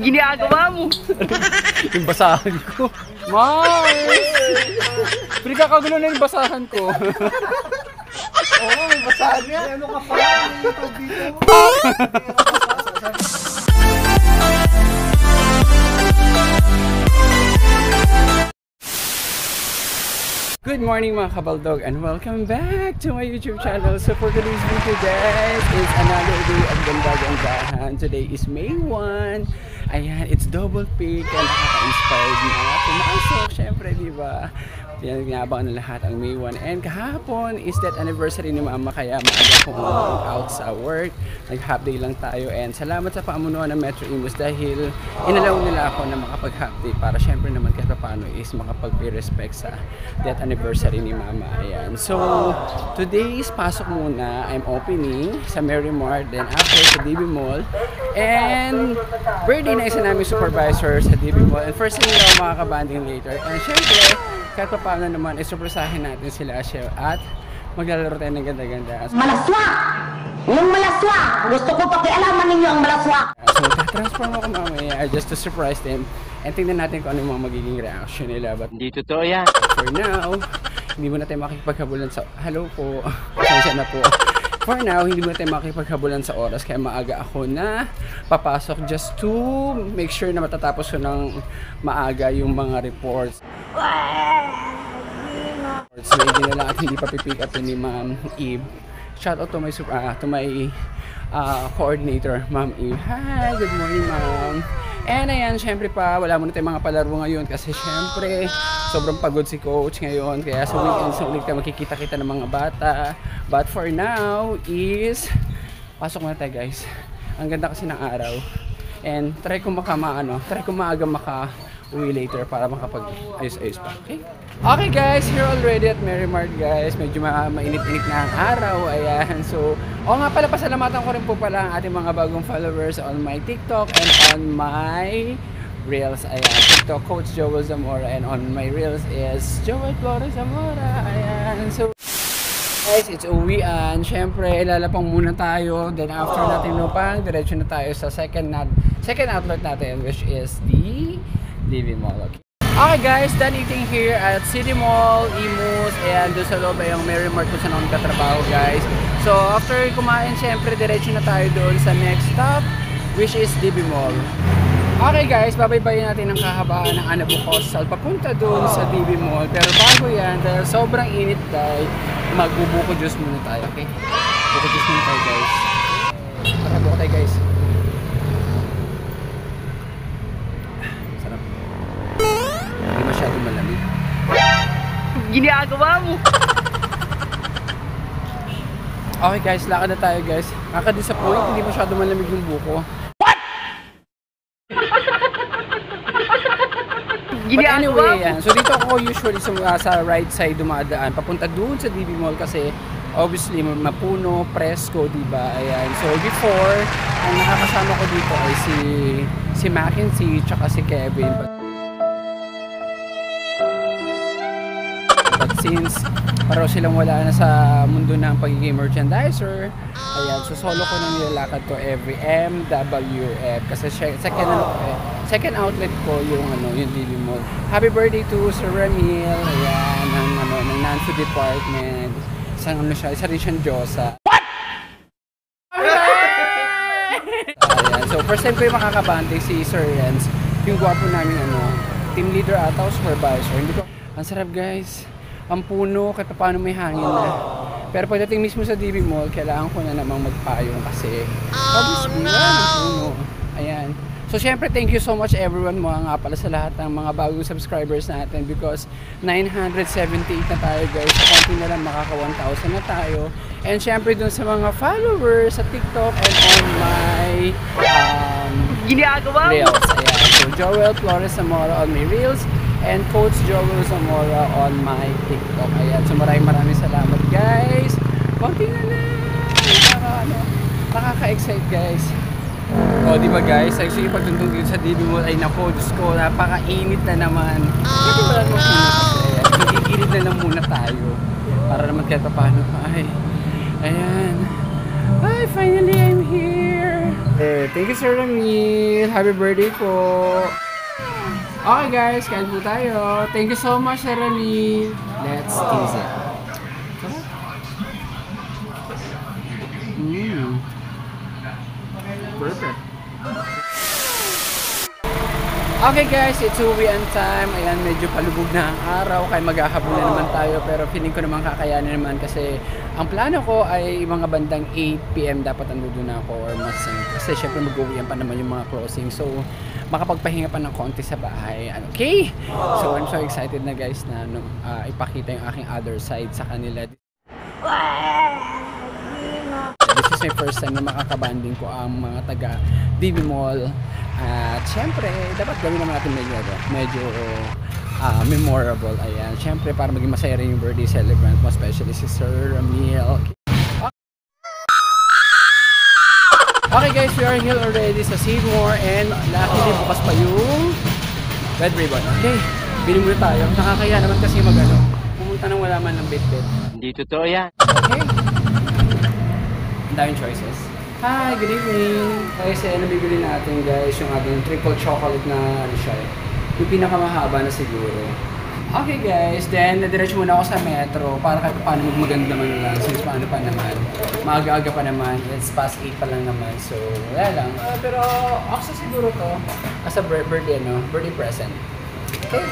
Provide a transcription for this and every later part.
Ginagawa mo. Yung basahan ko. Mars! Pero kakagulo na yung basahan ko. Oo, may basahan niya. Ano ka pa? Ito dito. Good morning mga kabaldog and welcome back to my YouTube channel. So for today's video guys, it's another day of ganda-gandahan. Today is May 1. Ayan, it's double peak and nakaka-inspired na pumasok. Syempre, diba? Yan, ginabang ng lahat ang May 1. And kahapon is that anniversary ni Mama, kaya maaga akong out sa work. Nag-half day lang tayo and salamat sa paamunuan ng Metro Imus dahil inalaw nila ako na makapag-half day para syempre naman kahit paano is makapag-pay respect sa that anniversary ni Mama. Ayan. So, today's pasok muna, I'm opening sa Mary Mart, then after sa DB Mall. And birthday na isa namin supervisor sa DB Mall. And first thing na makakabanding later. And syempre, kahit pa paano naman, isupresahin natin sila at maglalaro tayo ng ganda-ganda. Malaswak! Yung malaswak! Gusto ko pakialaman ninyo ang malaswak! So, transform ako mamaya just to surprise them. And tingnan natin kung ano yung mga magiging reaction nila. But Hindi totoo yan. for now, hindi muna tayo makikipaghabulan sa... Hello po. Pasensya na po. For now, hindi muna tayo makikipaghabulan sa oras. Kaya maaga ako na papasok just to make sure na matatapos ko ng maaga yung mga reports. Maybe na lang at hindi pa pipick up ni Ma'am Eve. Shout out to my coordinator, Ma'am Eve. Hi, good morning Ma'am. And ayan, syempre pa, wala muna tayong mga palaro ngayon kasi syempre sobrang pagod si coach ngayon. Kaya sa weekend, sa ulit tayo makikita-kita ng mga bata. But for now is, pasok muna tayo guys. Ang ganda kasi ng araw. And try ko maaga maka-uwi later para makapag-ayos-ayos pa. Okay? Okay guys, here already at Mary Mart guys. Medyo mainit-init na ang araw. Ayan. So, nga pala, pasalamatan ko rin po pala ang ating mga bagong followers on my TikTok and on my Reels. Ayan. TikTok, Coach Joel Zamora, and on my Reels is Joel Flores Zamora. Ayan. So, guys, it's uwian. Siyempre, ilalapang muna tayo. Then after natin lupang, diretso na tayo sa second outlet natin, which is the DB Mall. Okay guys, done eating here at City Mall, Imus, and doon sa loob ay yung Mary Mart kung saan ako nagkatrabaho guys. So after kumain, syempre diretso na tayo doon sa next stop, which is DB Mall. Okay guys, babaybayin natin ang kahabaan ng Anabu Coastal papunta doon sa DB Mall. Pero bago yan, dahil sobrang init guys, magbubuko juice muna tayo, okay? Buko juice muna tayo guys. Tara, buko tayo guys. Hindi masyadong malamig. Ginagawa mo. Okay guys, lakad na tayo guys. Nakaka-disappoint, hindi masyadong malamig yung buko. What? But anyway, yan. So dito ako usually sa right side dumadaan. Papunta doon sa DB Mall kasi obviously mapuno, presko, diba? Ayan. So before, ang nakakasama ko dito ay si Mackenzie tsaka si Kevin. But since parang silang wala na sa mundo ng pagiging merchandiser, ayan, so solo ko nang nilalakad to every MWF kasi second outlet ko yung DB Mall. Happy birthday to Sir Ramil, ayan, ng non-food department. Isa rin siyang Diyosa. What? Ayan, so first time ko yung makakabante si Sir Renz, yung gwapo namin team leader ata o supervisor. Hindi ko, ang sarap guys. Ang puno, kahit paano may hangin na. Pero pagdating mismo sa DB Mall, kailangan ko na namang magpayong kasi obviously, ang puno. Ayan. So syempre, thank you so much everyone nga pala sa lahat ng mga bagong subscribers natin because 978 na tayo guys. Sa konti na lang makaka 1,000 na tayo. And syempre dun sa mga followers sa TikTok and on my Ginagawa mo. Reels. Ayan. So Joel Flores Zamora on my Reels. And Coach Joel Zamora on my TikTok. Ayan. So maraming salamat guys. Konti na lang. Nakaka-excite guys. O diba guys, actually pagtungtong dito sa DB Mall ay nako, Diyos ko, napakainit na naman. Kasi wala naman kasi. Gigilid na lang muna tayo. Para naman kahit paano. Ay, ayan. Ay, finally I'm here. Thank you, Sir Ramil. Happy birthday po. Okay guys, kain po tayo. Thank you so much, Sir Ramil. Let's taste it. Perfect. Okay guys, it's uwian time. Ayan, medyo palubog na ang araw kaya maghahabulan naman tayo, pero feeling ko naman kakayanin naman kasi ang plano ko ay mga bandang 8 PM dapat andun na ako or mas kasi syempre mag-uwian pa naman yung mga closing, so makapagpahinga pa ng konti sa bahay. Okay? So I'm so excited na guys na ipakita yung aking other side sa kanila. This is my first time na makakabanding ko ang mga taga DB Mall. At syempre, dapat gawin naman natin medyo memorable. Ayan, syempre para maging masaya rin yung birthday celebrant mo, especially si Sir Ramil. Okay guys, we are here already sa Save More and luckily bukas pa yung red ribbon. Okay, bili muna tayo. Nakakaya naman kasi pumunta nang wala man ng bit-bit. Hindi totoo yan. Okay. Ang daming choices. Hi, good evening. Kasi nabibili natin guys yung ating triple chocolate na siya. Yung pinakamahaba na siguro. Okay guys, then nadiretso muna ako sa metro para kahit paano maganda man lang since paano pa naman. Maaga-aga pa naman, it's past 8 pa lang naman. So, wala lang. Pero ako siguro to as a birthday present. Okay.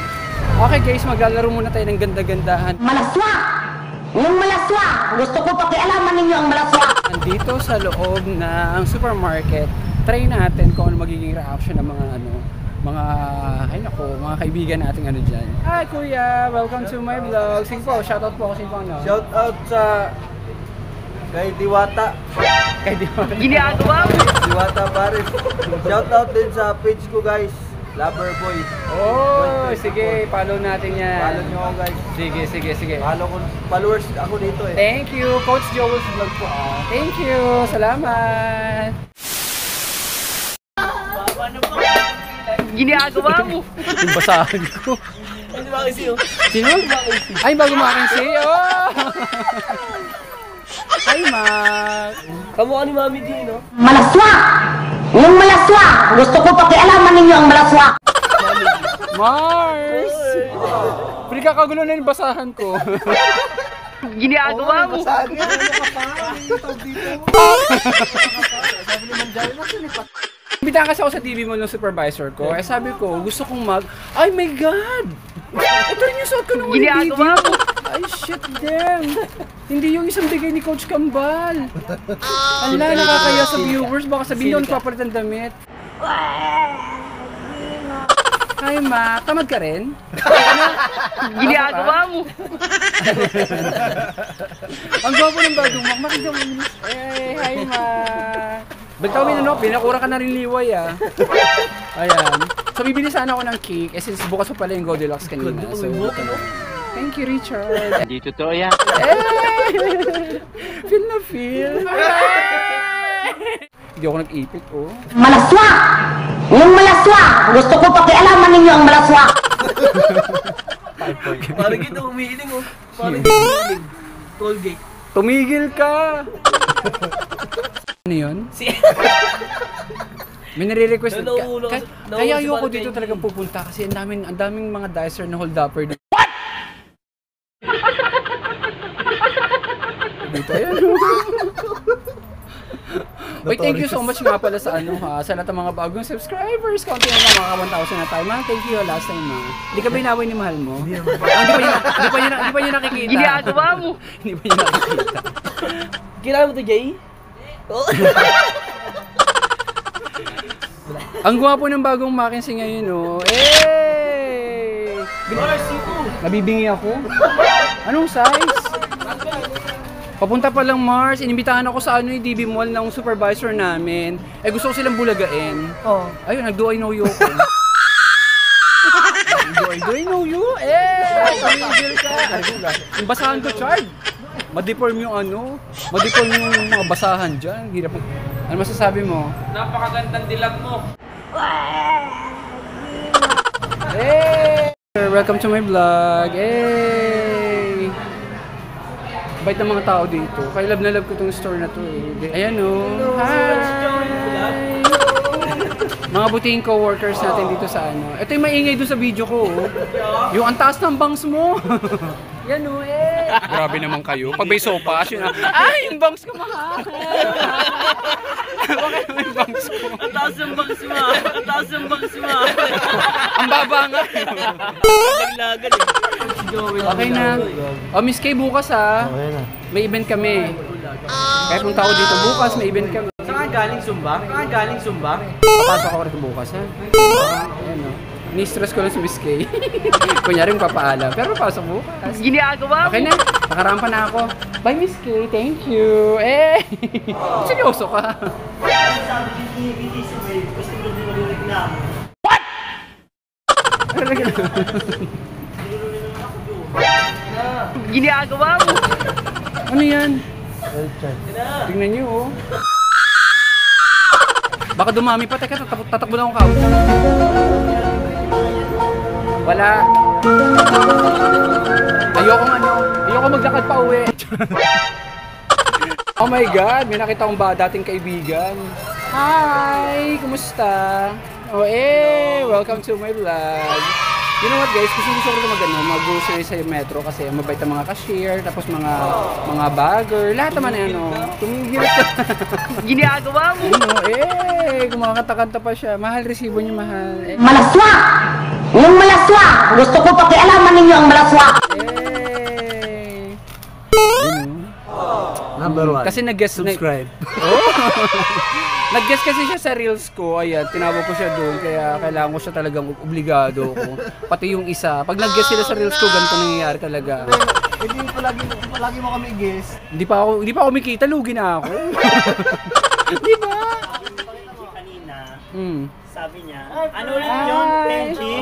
Okay guys, maglalaro muna tayo ng ganda-gandahan. Malaswa! Yung malaswa! Gusto ko pakialaman ninyo ang malaswa! Dito sa loob ng supermarket, try natin kung ano magiging reaction ng mga mga kaibigan nating dyan. Hi Kuya! Welcome to my vlog. Sige po, shoutout po kasi po Shoutout sa kay Diwata. Kay Diwata. Ginagawa mo! Diwata Paris. Shoutout din sa page ko guys. Loverboy. Oh, sige, follow natin yan. Follow nyo ako guys. Sige. Followers ako dito eh. Thank you, Coach Joel's vlog po. Thank you, salamat. Ginagawa mo! Yung basahan ko. Hindi ba kasi yun? Sino? Ay, bago makinsi. Oh! Hi, Mac. Kamukha ni Mami D, no? Malaswa! Yung malaswa! Gusto ko pakialaman ninyo ang malaswa! Mars! Pwede kakagulo na yung basahan ko. Ginagawa mo! Basahan nga. Ano ka pa? Tawag dito. Sabi ni Manjari na sinipat. Imbitahan kasi ako sa TV Mall ng supervisor ko. Eh sabi ko, gusto kong ay my God! Ito rin yung suot ko nung video. Ay shit, damn! Hindi yung isang bigay ni Coach Kambal. Ala, nakakaya sa viewers. Baka sabihin yun, papalit ang damit. Hi, Ma. Tamad ka rin? Ginagawa mo! Ang gwapo ng bagong Mac. Makita mo. Hi, Ma. Bagtaw binakura ka na rin liway ah. Ayan. So bibili sana ako ng cake since bukas pa pala yung Goldilocks kanina. So, thank you, Richard. Hindi totoo yan. Feel na feel. Hindi ako nag-ipit, oh. Malaswa! Yung malaswa! Gusto ko pakialaman ninyo ang malaswa! Parang ito umiiling oh. Parang ito umiiling. Colgate. Tumigil ka! Ano yun? May nare-request. Kaya ayoko dito talagang pupunta kasi ang daming mga dicer na hold-upper dito. What? Dito, ayan. Wait, thank you so much nga pala sa sa lahat ng mga bagong subscribers. Kaunti na lang, mga 1,000 na tayo. Man, thank you last time Hindi ka ba inaway ni mahal mo? Hindi pa niya nakikita. Ginagawa mo! Hindi pa niya nakikita. Kailangan mo ito, Jay? Ang gwapo ng bagong Mackenzie ngayon, oh. Hey! Nabibingi ako. Anong size? Papunta pa lang Mars, inimbitahan ako sa DB Mall ng supervisor namin. Eh gusto ko silang bulagain. Oo. Ayun, nag-do I know you ko. Do I know you? Tumigil ka. Yung basahan ko, Chard. Ma-deform yung ma-deform yung mga basahan dyan. Hirap. Ano masasabi mo? Napakagandang dilag mo. Hey! Welcome to my vlog. Hey! Bait ng mga tao dito. Kaya love na love ko tong store na to eh. Ayan oh. Hi! Mga buting co-workers natin dito sa ano. Ito yung maingay doon sa video ko. Oh. Yung ang taas ng bangs mo. Yan o eh. Grabe naman kayo. Pag may sopa, yun na, yung bangs ko mahal. Bakit naman yung bangs ko? Ang taas ng bangs mo. Ang taas ng bangs mo. Ang baba nga. Laglagan eh. Okay na. O Miss Kay, bukas ha. May event kami. Kaya punta ako dito bukas, may event kami. Saan ka galing Zumba? Saan ka galing Zumba? Papasok ako rito bukas ha. Ayan o. Ni-stress ko lang si Miss Kay. Kunyari papaalam. Pero papasok bukas. Ginagawa mo? Okay na. Nakarampa na ako. Bye Miss Kay. Thank you. Eh. Seryoso ka. What? Ginagawa mo? Ano yan? Tingnan niyo oh. Baka dumami pa. Teka, tatakbo na akong couch. Wala. Ayoko maglakad pa uwi. Oh my God, may nakita akong dating kaibigan. Hi! Kumusta? Oh welcome to my vlog. You know what guys, gusto ko mag-grocery sa metro kasi mabait ang mga cashier, tapos mga bagger, lahat naman tumigil ka. Ginagawa mo? Kumakanta-kanta pa siya. Mahal, resibo niyo mahal. Malaswa! Yung malaswa! Gusto ko pakialaman ninyo ang malaswa! Number 1. Kasi nag-guess Subscribe. Nag-guess kasi siya sa reels ko. Ayan, tinawag ko siya doon. Kaya kailangan ko siya talagang obligado ko. Pati yung isa. Pag nag-guess sila sa reels ko, ganito nangyayari talaga. Hindi palagi mo kami i-guess. Hindi pa ako kumikita, lugi na ako. Di ba? Kanina, Sabi niya, ano rin yun, Benji?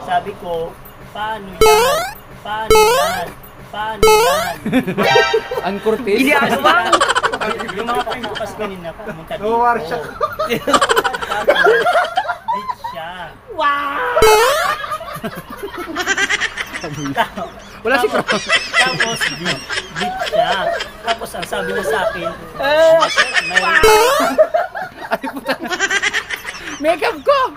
Sabi ko, paano yan? Paano yan? Paano yan? Ang kurtis. Ginagawa mo? Yung mga pagbukas kanina, pumunta dito. War siya. Bitch siya. Wala si Crow. Tapos, bitch siya. Tapos, ang sabi niya sa akin, Ay, puta na. Makeup ko!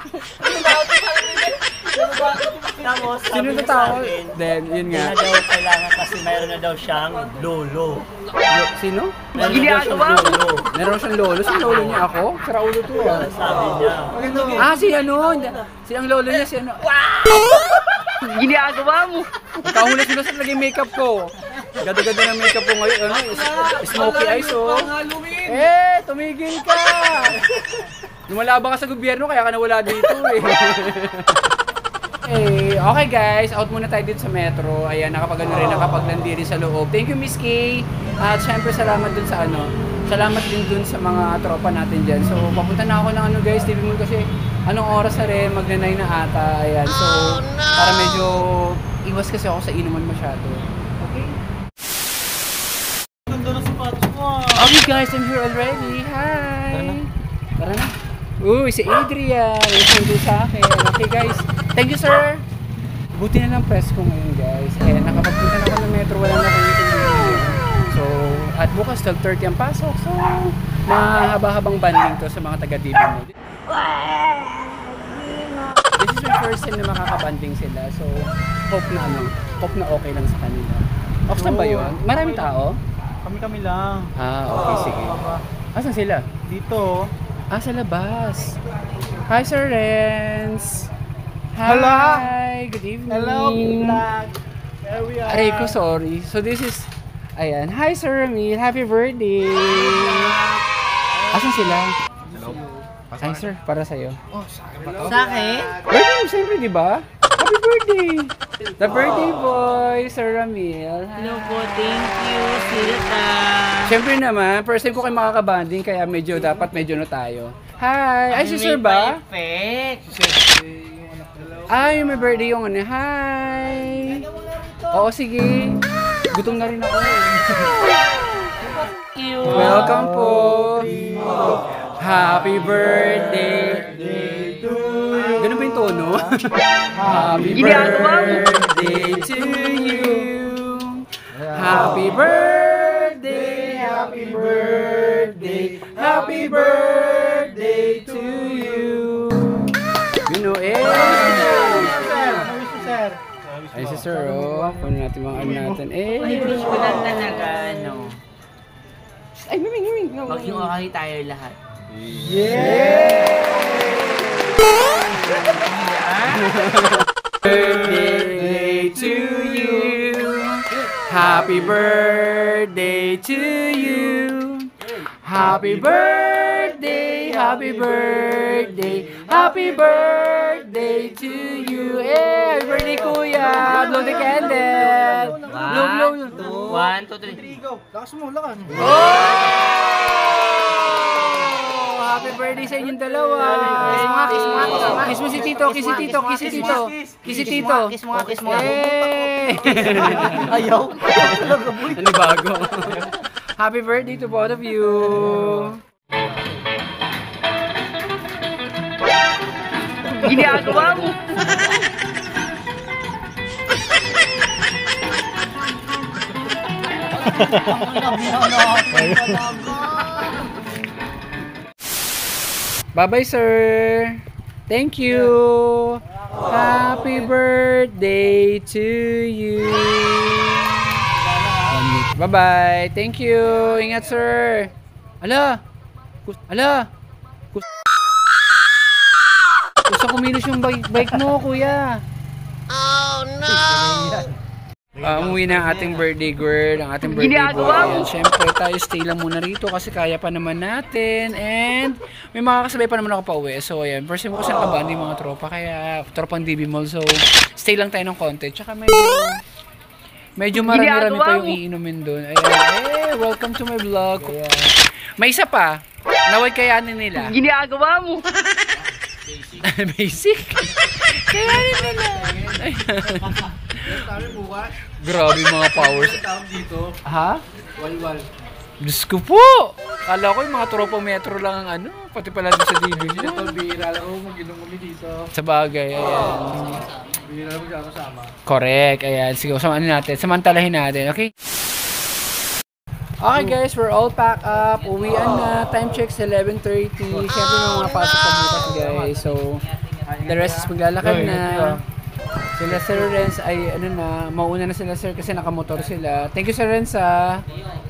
Tapos, Sino sabi niya sa tao? akin, Then, yun hindi nga. na daw kailangan kasi mayroon na daw siyang lolo. Sino? Meron na daw siyang lolo. Meron siyang lolo. Si lolo niya ako? Sira ulo to ah. Sabi niya. Si ano? Si ang lolo niya, si ano? Ginagawa mo? Nakahulas-hulas at lagay makeup ko. Ganda-ganda ng makeup ko ngayon. Smoky eyes oh. Tumigil ka! Lumalaban ka sa gobyerno kaya ka nawala dito eh. Okay guys, out muna tayo dito sa metro. Ayan, nakapaglandi rin sa loob. Thank you Miss Kay. At syempre salamat dun sa salamat din dun sa mga tropa natin dyan. So, papunta na ako ng guys, TV mo kasi anong oras na rin, magna-9 na ata. Ayan, so para medyo iwas kasi ako sa inuman masyado. Okay? Ganda na sapatos mo. Okay guys, I'm here already. Hi! Tara na. Uy, si Adrian. Nagsundo sa akin. Okay guys. Thank you sir. Buti na lang press ko ngayon guys. Ayan, nakapagpunta na ako ng metro. Wala na akong meeting. So, at bukas 12:30 ang pasok. So, mahaba-habang banding to sa mga taga-DB mo. This is my first time na makakabanding sila. So, hope na okay lang sa kanila. Ox na ba yun? Maraming tao? Kami lang. Okay, sige. Asan sila? Dito. Sa labas. Hi, Sir Renz. Hi. Hello. Good evening. Hello, vlog. There we are. Aray ko, sorry. So, this is... Ayan. Hi, Sir Ramil. Happy birthday. Asan sila? Hello. Ay, sir. Para sa'yo. Sa akin? Birthday mo, siyempre, di ba? Happy birthday. The birthday boy, Sir Ramil. Hello po, thank you, Silta. Siyempre naman, first time ko kayo makakabanding, kaya dapat medyo tayo. Hi! Ay, si sir ba? Ay, may birthday yung Hi! Oo, sige. Gutom na rin ako. Welcome po. Happy birthday to you. Ganun ba yung tono? Happy birthday to you. Happy birthday, happy birthday, happy birthday to you. Eh! Sir. Sir. Ay, si Sir, oh. Kunin natin mga ano natin. Eh! Wala talaga, ano. Ay, miming. Maghiwalay tayo lahat. Birthday to you. Happy birthday to you. Happy birthday, happy birthday, happy birthday to you. Eh, happy birthday, Kuya. Blow the candle. Blow. 1, 2, 3. Go. Lakas mo, lakas. Oh! Happy birthday sa inyong dalawa. Kiss mo si Tito, kiss si Tito, kiss si Tito. Kiss si Tito. Kiss mo nga. Eh! Ayaw. Ano bago? Happy birthday to both of you. Ginagawa mo. Bye-bye, sir. Thank you. Happy birthday to you. Bye-bye. Thank you. Ingat, sir. Ala. Gusto kumilos yung bike mo, kuya. Oh, no. Umuwi na ang ating birthday girl, ang ating birthday boy. Ayan, syempre tayo stay lang muna rito kasi kaya pa naman natin. And may mga kasabay pa naman ako pa uwi. So ayan, first time ko kasi nakabahan yung mga tropa. Kaya tropang DB Mall. So stay lang tayo ng konti. Tsaka medyo marami-rami pa yung iinumin doon. Ayan, welcome to my vlog. May isa pa. Naway kayanin nila. Ginagawa mo. Basic. Kayanin nila. Grabe mga powers. Ha? Walwal. Diyos ko po! Kala ko yung mga tropa metro lang ang ano. Pati pala doon sa DB. Ito, bihira lang ako mag-inom kami dito. Sa bagay, ayan. Bihira lang magkakasama. Correct, ayan. Sige, samantalahin natin, okay? Okay guys, we're all packed up. Uwian na. Time check sa 11:30. Siyempre may mga pasok pa bukas guys. So, the rest is maglalakad na. Sila Sir Renz ay ano na, mauna na sila sir kasi nakamotor sila. Thank you Sir Renz ha.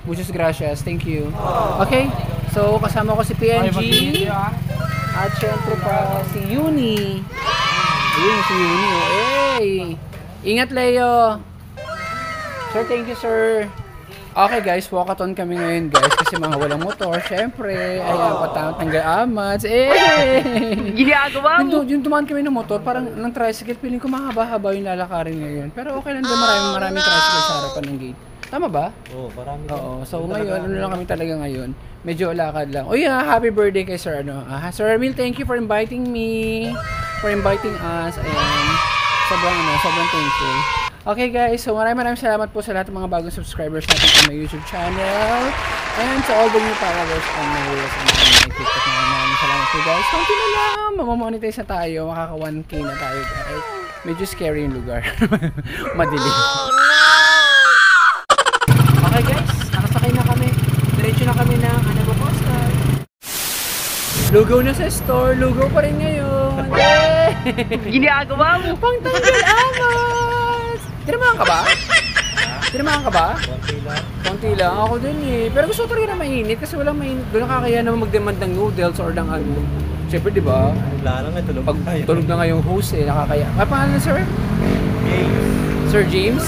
Muchas gracias. Thank you. Okay. So kasama ko si PNG. At syempre pa si Uni. Ayun si Uni. Hey. Ingat Leo. Sir, thank you sir. Okay guys, walkathon kami ngayon guys kasi mga walang motor, syempre, ayan, patanggal amats, Ginagawa mo! Yung tumaan kami ng motor, parang ng tricycle, feeling ko mahaba-haba yung lalakarin ngayon. Pero okay lang din, maraming tricycle sa harapan ng gate. Tama ba? Oo, marami. Oo, so ngayon, ano lang kami talaga ngayon, medyo lakad lang. Oh yeah, happy birthday kay Sir, Sir Emil, thank you for inviting me, for inviting us, ayan, sobrang thankful. Okay guys, so maraming salamat po sa lahat ng mga bagong subscribers natin on my YouTube channel and to all the new followers on my Reels and on my TikTok. Maraming salamat po guys. Konti na lang, mamamonetize na tayo, makaka 1K na tayo guys. Medyo scary yung lugar. Madilim. Oh no! Okay guys, nakasakay na kami. Diretso na kami ng Anago Coastal. Lugaw na sa store, lugaw pa rin ngayon. Ginagawa mo! Pangtanggal amas! Tinamaan ka ba? Tinamaan ka ba? Konti lang. Ako din eh. Pero gusto ko talaga na mainit kasi walang mainit. Doon nakakaya naman mag-demand ng noodles or ng ano. Siyempre, di ba? Wala lang, tulog Pag tulog na nga yung host eh, nakakaya. Ano pangalan sir? James. Sir James?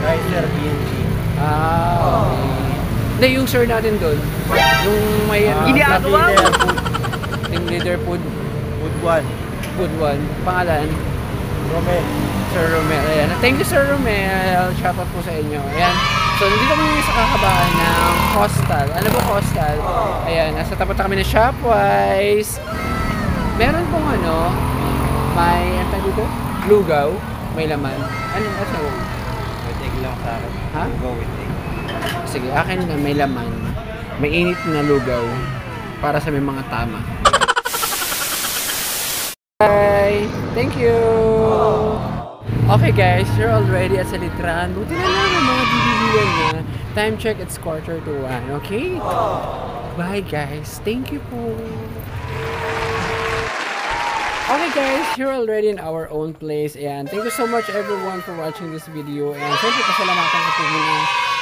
Hi, Sir PNG. Ah, okay. Hindi, yung sir natin doon. Yung may Ginagawa mo! Team leader food. Food 1. Food 1. Pangalan? Romel. Sir Romel. Ayan. Thank you Sir Romel. Shoutout po sa inyo. Ayan. So, nandito kami sa kakabahan ng Coastal. Ano ba Coastal? Ayan. Nasa tapat na kami ng Shopwise. Meron pong ano, may, ang tawag dito? Lugaw. May laman. Ano? With egg lang sa akin. Ha? Go with egg. Sige, akin na may laman. May init na lugaw. Para sa may mga tama. Bye! Thank you! Okay guys, you're already at Salitran. Buti na lang ang mga DDD1 na. Time check, it's 1:45. Okay? Bye guys. Thank you po. Okay guys, you're already in our own place and thank you so much everyone for watching this video and syempre pasalamatan ko po muna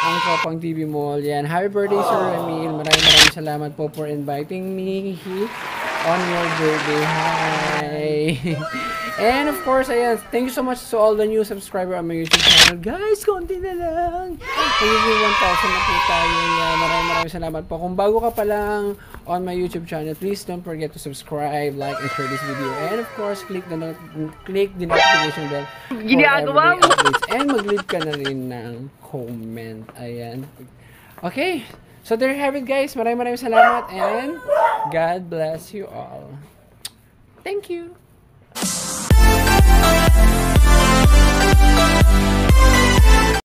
ang Tropang TV Mall. Yan, happy birthday Sir Emil. Maraming salamat po for inviting me on your birthday. Hi! And of course, ayan, thank you so much to all the new subscriber on my YouTube channel. Guys, konti na lang. Magiging 1,000 na po tayo. Yan, maraming salamat po. Kung bago ka pa lang on my YouTube channel, please don't forget to subscribe, like, and share this video. And of course, click the notification bell for Ginagawa everyday mo. updates. And mag-leave ka na rin ng comment. Ayan. Okay. So there you have it guys. Maraming salamat and God bless you all. Thank you.